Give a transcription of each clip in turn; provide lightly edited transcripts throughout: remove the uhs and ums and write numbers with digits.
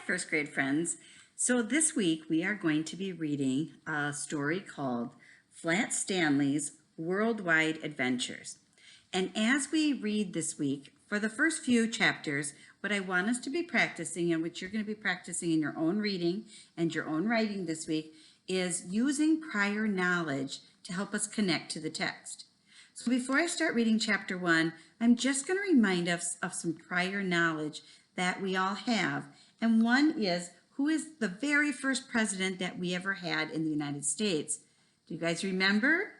first grade friends. So this week we are going to be reading a story called Flat Stanley's Worldwide Adventures. And as we read this week, for the first few chapters, what I want us to be practicing, and what you're going to be practicing in your own reading and your own writing this week, is using prior knowledge to help us connect to the text. So before I start reading chapter 1, I'm just going to remind us of some prior knowledge that we all have. And one is, who is the very first president that we ever had in the United States? Do you guys remember?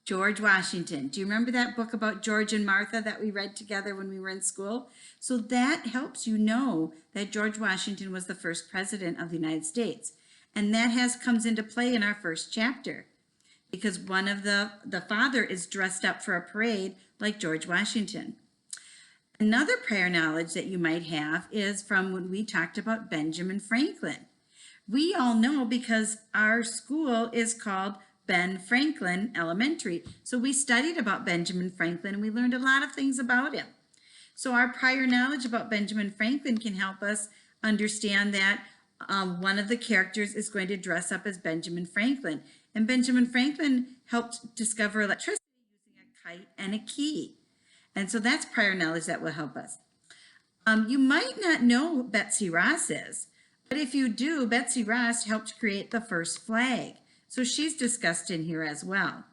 George Washington. Do you remember that book about George and Martha that we read together when we were in school? So that helps you know that George Washington was the first president of the United States. And that comes into play in our first chapter, because one of the father is dressed up for a parade like George Washington. Another prior knowledge that you might have is from when we talked about Benjamin Franklin. We all know because our school is called Ben Franklin Elementary. So we studied about Benjamin Franklin and we learned a lot of things about him. So our prior knowledge about Benjamin Franklin can help us understand that one of the characters is going to dress up as Benjamin Franklin. And Benjamin Franklin helped discover electricity using a kite and a key. And so that's prior knowledge that will help us. You might not know who Betsy Ross is, but if you do, Betsy Ross helped create the first flag. So she's discussed in here as well.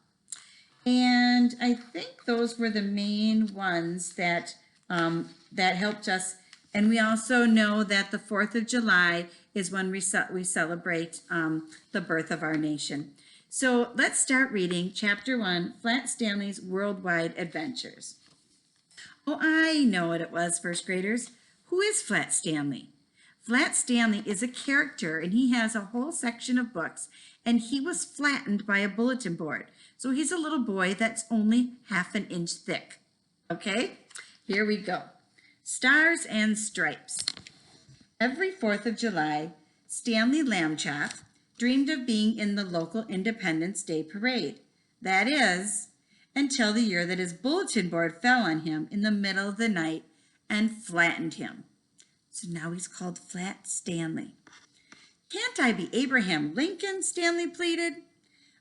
And I think those were the main ones that, that helped us. And we also know that the 4th of July is when we celebrate the birth of our nation. So let's start reading chapter 1, Flat Stanley's Worldwide Adventures. Oh, I know what it was, first graders. Who is Flat Stanley? Flat Stanley is a character, and he has a whole section of books, and he was flattened by a bulletin board. So he's a little boy that's only half an inch thick. Okay, here we go. Stars and Stripes. Every 4th of July, Stanley Lambchop dreamed of being in the local Independence Day parade. That is, until the year that his bulletin board fell on him in the middle of the night and flattened him. So now he's called Flat Stanley. Can't I be Abraham Lincoln? Stanley pleaded.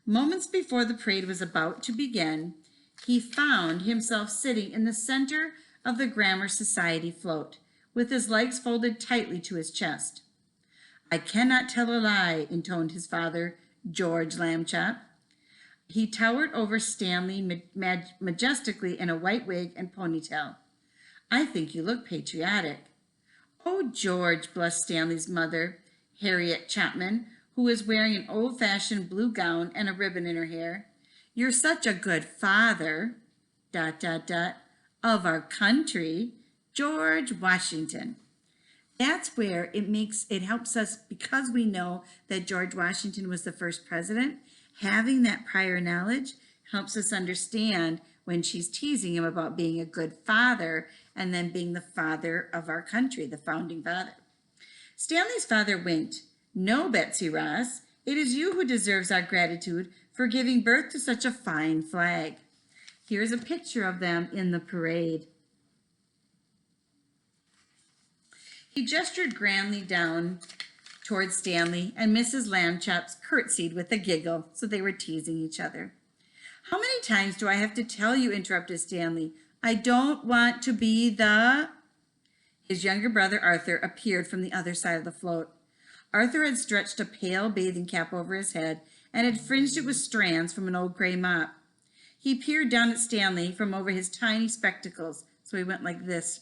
Moments before the parade was about to begin, he found himself sitting in the center of the Grammar Society float, with his legs folded tightly to his chest. I cannot tell a lie, intoned his father, George Lambchop. He towered over Stanley majestically in a white wig and ponytail. I think you look patriotic. Oh, George, blushed Stanley's mother, Harriet Chapman, who was wearing an old-fashioned blue gown and a ribbon in her hair. You're such a good father, ... of our country, George Washington. That's where it helps us, because we know that George Washington was the first president. Having that prior knowledge helps us understand when she's teasing him about being a good father and then being the father of our country, the founding father. Stanley's father winked. No, Betsy Ross, it is you who deserves our gratitude for giving birth to such a fine flag. Here's a picture of them in the parade. He gestured grandly down towards Stanley, and Mrs. Lambchop curtsied with a giggle, so they were teasing each other. How many times do I have to tell you, interrupted Stanley. I don't want to be the... His younger brother, Arthur, appeared from the other side of the float. Arthur had stretched a pale bathing cap over his head and had fringed it with strands from an old gray mop. He peered down at Stanley from over his tiny spectacles, so he went like this.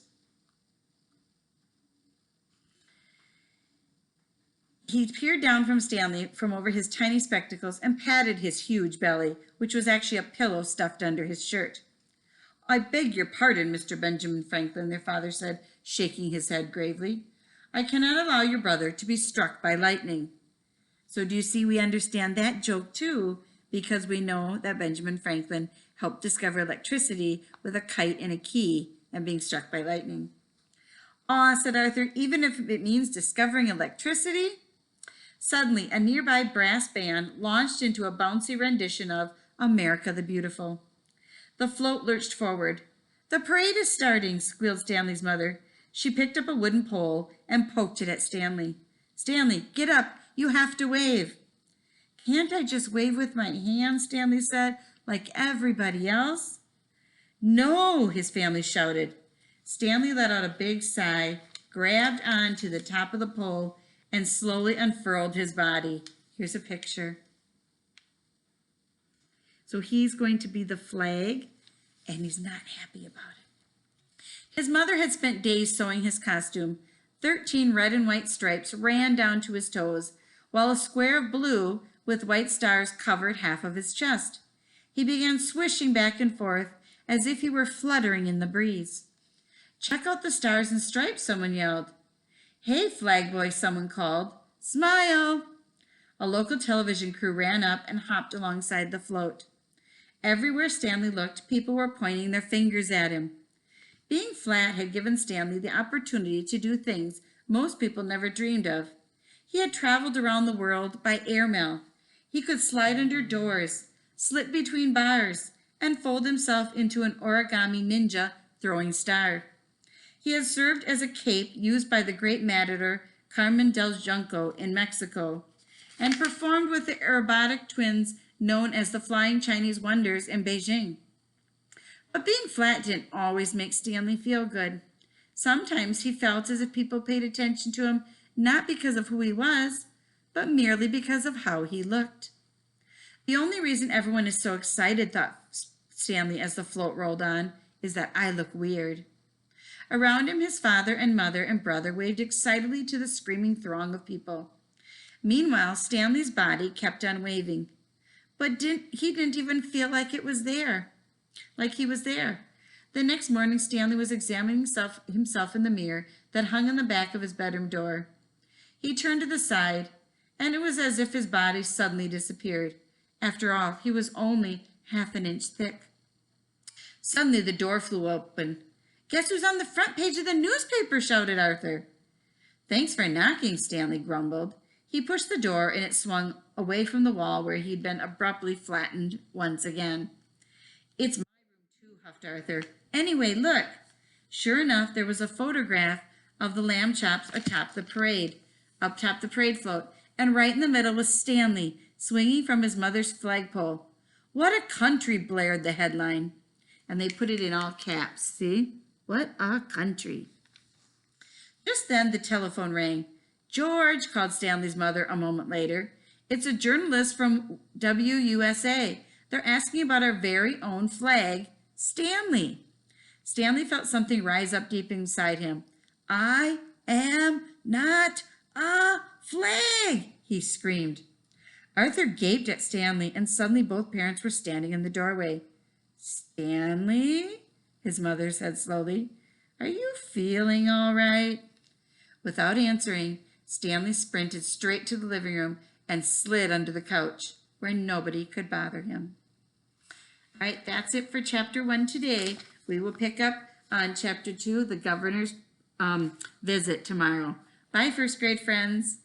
He peered down from Stanley from over his tiny spectacles and patted his huge belly, which was actually a pillow stuffed under his shirt. I beg your pardon, Mr. Benjamin Franklin, their father said, shaking his head gravely. I cannot allow your brother to be struck by lightning. So do you see, we understand that joke too, because we know that Benjamin Franklin helped discover electricity with a kite and a key and being struck by lightning. Aw, said Arthur, even if it means discovering electricity? Suddenly, a nearby brass band launched into a bouncy rendition of America the Beautiful. The float lurched forward. The parade is starting, squealed Stanley's mother. She picked up a wooden pole and poked it at Stanley. Stanley, get up. You have to wave. Can't I just wave with my hands, Stanley said, like everybody else? No, his family shouted. Stanley let out a big sigh, grabbed onto the top of the pole, and slowly unfurled his body. Here's a picture. So he's going to be the flag, and he's not happy about it. His mother had spent days sewing his costume. 13 red and white stripes ran down to his toes, while a square of blue with white stars covered half of his chest. He began swishing back and forth as if he were fluttering in the breeze. Check out the stars and stripes, someone yelled. Hey, flag boy, someone called. Smile! A local television crew ran up and hopped alongside the float. Everywhere Stanley looked, people were pointing their fingers at him. Being flat had given Stanley the opportunity to do things most people never dreamed of. He had traveled around the world by airmail. He could slide under doors, slip between bars, and fold himself into an origami ninja throwing star. He had served as a cape used by the great matador Carmen del Junco in Mexico, and performed with the aerobatic twins known as the Flying Chinese Wonders in Beijing. But being flat didn't always make Stanley feel good. Sometimes he felt as if people paid attention to him not because of who he was, but merely because of how he looked. The only reason everyone is so excited, thought Stanley as the float rolled on, is that I look weird. Around him, his father and mother and brother waved excitedly to the screaming throng of people. Meanwhile, Stanley's body kept on waving, but he didn't even feel like he was there. The next morning, Stanley was examining himself in the mirror that hung on the back of his bedroom door. He turned to the side, and it was as if his body suddenly disappeared. After all, he was only half an inch thick. Suddenly, the door flew open. Guess who's on the front page of the newspaper? Shouted Arthur. Thanks for knocking, Stanley grumbled. He pushed the door, and it swung away from the wall where he'd been abruptly flattened once again. It's my room too, huffed Arthur. Anyway, look. Sure enough, there was a photograph of the lamb chops up top the parade float, and right in the middle was Stanley, swinging from his mother's flagpole. What a country, blared the headline. And they put it in all caps, see? What a country. Just then the telephone rang. George, called Stanley's mother a moment later. It's a journalist from WUSA. They're asking about our very own flag, Stanley. Stanley felt something rise up deep inside him. I am not a flag, he screamed. Arthur gaped at Stanley, and suddenly both parents were standing in the doorway. Stanley, his mother said slowly, are you feeling all right? Without answering, Stanley sprinted straight to the living room and slid under the couch where nobody could bother him. All right, that's it for chapter 1 today. We will pick up on chapter 2, the governor's visit tomorrow. Bye, first grade friends.